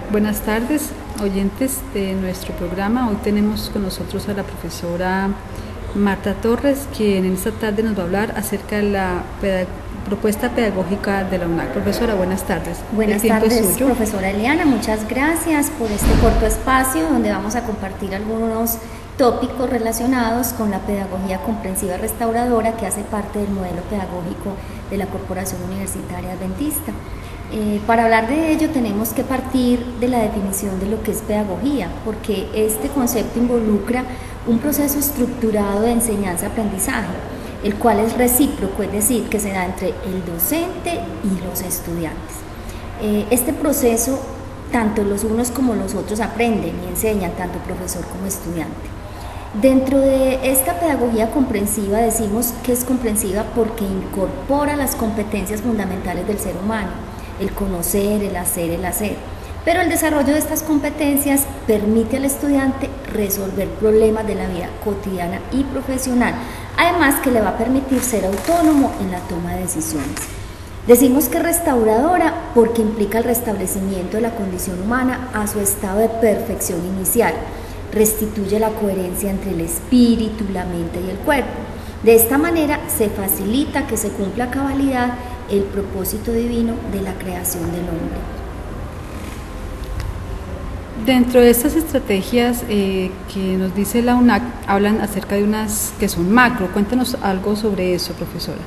Buenas tardes, oyentes de nuestro programa. Hoy tenemos con nosotros a la profesora Marta Torres, quien en esta tarde nos va a hablar acerca de la propuesta pedagógica de la UNAC. Profesora, buenas tardes. Buenas tardes, profesora Eliana. Muchas gracias por este corto espacio donde vamos a compartir algunos tópicos relacionados con la pedagogía comprensiva restauradora que hace parte del modelo pedagógico de la Corporación Universitaria Adventista. Para hablar de ello tenemos que partir de la definición de lo que es pedagogía, porque este concepto involucra un proceso estructurado de enseñanza-aprendizaje, el cual es recíproco, es decir, que se da entre el docente y los estudiantes. Este proceso, tanto los unos como los otros aprenden y enseñan, tanto profesor como estudiante. Dentro de esta pedagogía comprensiva decimos que es comprensiva porque incorpora las competencias fundamentales del ser humano, el conocer, el hacer, pero el desarrollo de estas competencias permite al estudiante resolver problemas de la vida cotidiana y profesional, además que le va a permitir ser autónomo en la toma de decisiones. Decimos que es restauradora porque implica el restablecimiento de la condición humana a su estado de perfección inicial, restituye la coherencia entre el espíritu, la mente y el cuerpo. De esta manera se facilita que se cumpla a cabalidad el propósito divino de la creación del hombre. Dentro de estas estrategias que nos dice la UNAC, hablan acerca de unas que son macro. Cuéntanos algo sobre eso, profesora.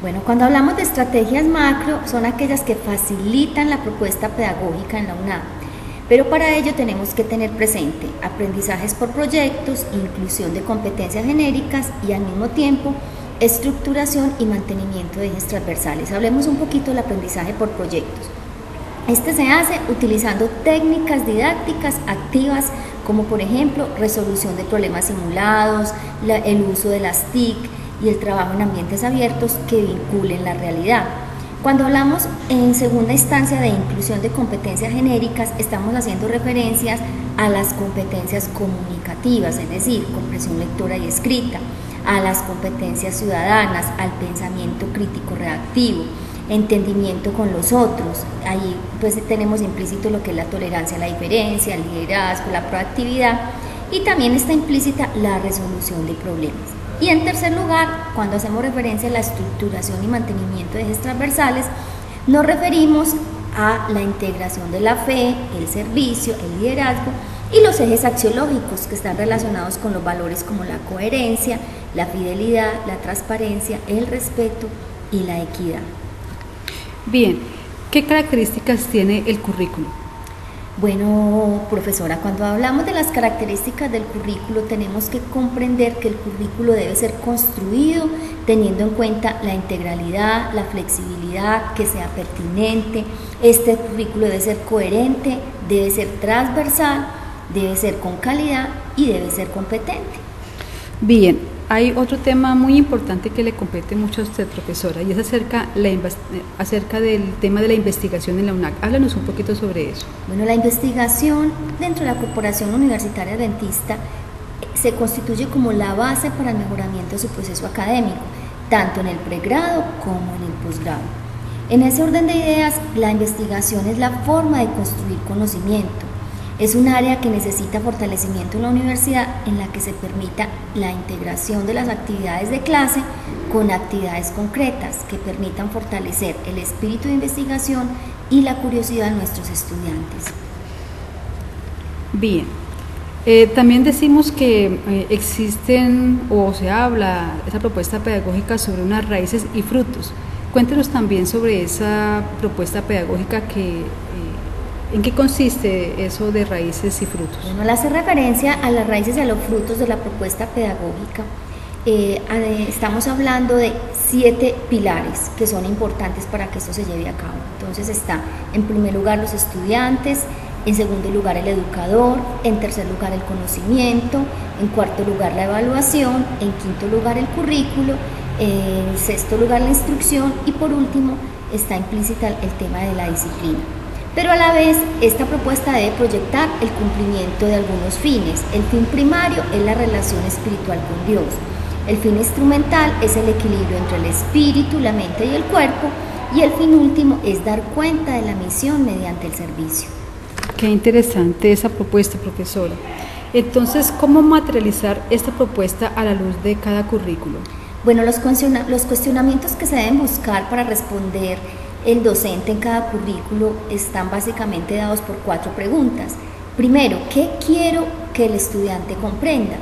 Bueno, cuando hablamos de estrategias macro, son aquellas que facilitan la propuesta pedagógica en la UNAC. Pero para ello tenemos que tener presente aprendizajes por proyectos, inclusión de competencias genéricas y al mismo tiempo estructuración y mantenimiento de ejes transversales. Hablemos un poquito del aprendizaje por proyectos. Este se hace utilizando técnicas didácticas activas como por ejemplo resolución de problemas simulados, el uso de las TIC y el trabajo en ambientes abiertos que vinculen la realidad. Cuando hablamos en segunda instancia de inclusión de competencias genéricas, estamos haciendo referencias a las competencias comunicativas, es decir, comprensión lectora y escrita, a las competencias ciudadanas, al pensamiento crítico reactivo, entendimiento con los otros. Ahí pues tenemos implícito lo que es la tolerancia a la diferencia, el liderazgo, la proactividad, y también está implícita la resolución de problemas. Y en tercer lugar, cuando hacemos referencia a la estructuración y mantenimiento de ejes transversales, nos referimos a la integración de la fe, el servicio, el liderazgo y los ejes axiológicos que están relacionados con los valores como la coherencia, la fidelidad, la transparencia, el respeto y la equidad. Bien, ¿qué características tiene el currículo? Bueno, profesora, cuando hablamos de las características del currículo tenemos que comprender que el currículo debe ser construido teniendo en cuenta la integralidad, la flexibilidad, que sea pertinente. Este currículo debe ser coherente, debe ser transversal, debe ser con calidad y debe ser competente. Bien, hay otro tema muy importante que le compete mucho a usted, profesora, y es acerca del tema de la investigación en la UNAC. Háblanos un poquito sobre eso. Bueno, la investigación dentro de la Corporación Universitaria Adventista se constituye como la base para el mejoramiento de su proceso académico, tanto en el pregrado como en el posgrado. En ese orden de ideas, la investigación es la forma de construir conocimiento. Es un área que necesita fortalecimiento en la universidad en la que se permita la integración de las actividades de clase con actividades concretas que permitan fortalecer el espíritu de investigación y la curiosidad de nuestros estudiantes. Bien, también decimos que existen o se habla esa propuesta pedagógica sobre unas raíces y frutos. Cuéntenos también sobre esa propuesta pedagógica ¿en qué consiste eso de raíces y frutos? Bueno, al hacer referencia a las raíces y a los frutos de la propuesta pedagógica, estamos hablando de 7 pilares que son importantes para que esto se lleve a cabo. Entonces está en primer lugar los estudiantes, en segundo lugar el educador, en tercer lugar el conocimiento, en cuarto lugar la evaluación, en quinto lugar el currículo, en sexto lugar la instrucción y por último está implícita el tema de la disciplina. Pero a la vez, esta propuesta debe proyectar el cumplimiento de algunos fines. El fin primario es la relación espiritual con Dios. El fin instrumental es el equilibrio entre el espíritu, la mente y el cuerpo. Y el fin último es dar cuenta de la misión mediante el servicio. Qué interesante esa propuesta, profesora. Entonces, ¿cómo materializar esta propuesta a la luz de cada currículo? Bueno, los cuestionamientos que se deben buscar para responder el docente en cada currículo están básicamente dados por 4 preguntas. Primero, ¿qué quiero que el estudiante comprenda?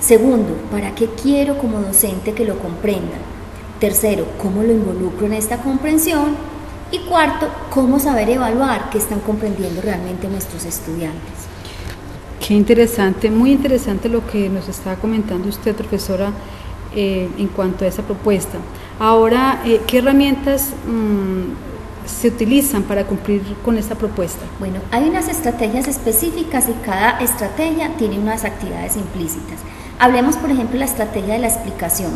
Segundo, ¿para qué quiero como docente que lo comprenda? Tercero, ¿cómo lo involucro en esta comprensión? Y cuarto, ¿cómo saber evaluar qué están comprendiendo realmente nuestros estudiantes? Qué interesante, muy interesante lo que nos está comentando usted, profesora, en cuanto a esa propuesta. Ahora, ¿qué herramientas se utilizan para cumplir con esta propuesta? Bueno, hay unas estrategias específicas y cada estrategia tiene unas actividades implícitas. Hablemos, por ejemplo, de la estrategia de la explicación.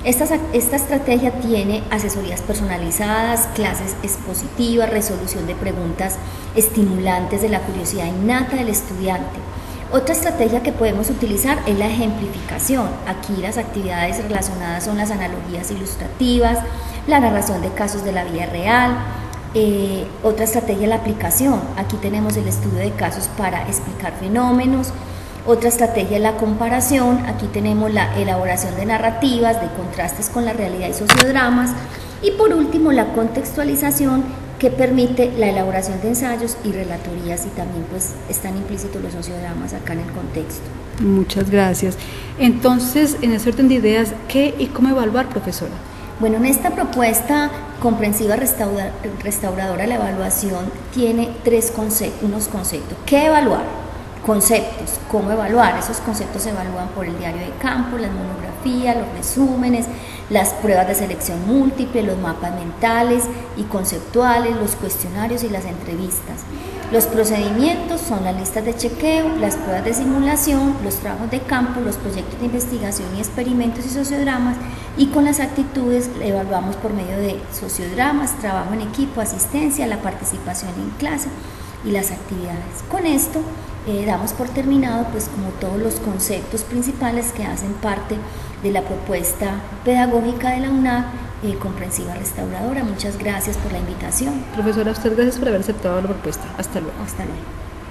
Esta estrategia tiene asesorías personalizadas, clases expositivas, resolución de preguntas estimulantes de la curiosidad innata del estudiante. Otra estrategia que podemos utilizar es la ejemplificación. Aquí las actividades relacionadas son las analogías ilustrativas, la narración de casos de la vida real. Otra estrategia es la aplicación. Aquí tenemos el estudio de casos para explicar fenómenos. Otra estrategia es la comparación. Aquí tenemos la elaboración de narrativas, de contrastes con la realidad y sociodramas. Y por último, la contextualización, que permite la elaboración de ensayos y relatorías, y también pues están implícitos los sociodramas acá en el contexto. Muchas gracias. Entonces, en ese orden de ideas, ¿qué y cómo evaluar, profesora? Bueno, en esta propuesta comprensiva restauradora, la evaluación tiene unos conceptos. ¿Qué evaluar? Conceptos, ¿cómo evaluar? Esos conceptos se evalúan por el diario de campo, las monografías, los resúmenes, las pruebas de selección múltiple, los mapas mentales y conceptuales, los cuestionarios y las entrevistas. Los procedimientos son las listas de chequeo, las pruebas de simulación, los trabajos de campo, los proyectos de investigación y experimentos y sociodramas, y con las actitudes evaluamos por medio de sociodramas, trabajo en equipo, asistencia, la participación en clase y las actividades. Con esto damos por terminado pues como todos los conceptos principales que hacen parte de la propuesta pedagógica de la UNAC comprensiva restauradora. Muchas gracias por la invitación. Profesora, a usted gracias por haber aceptado la propuesta. Hasta luego. Hasta luego.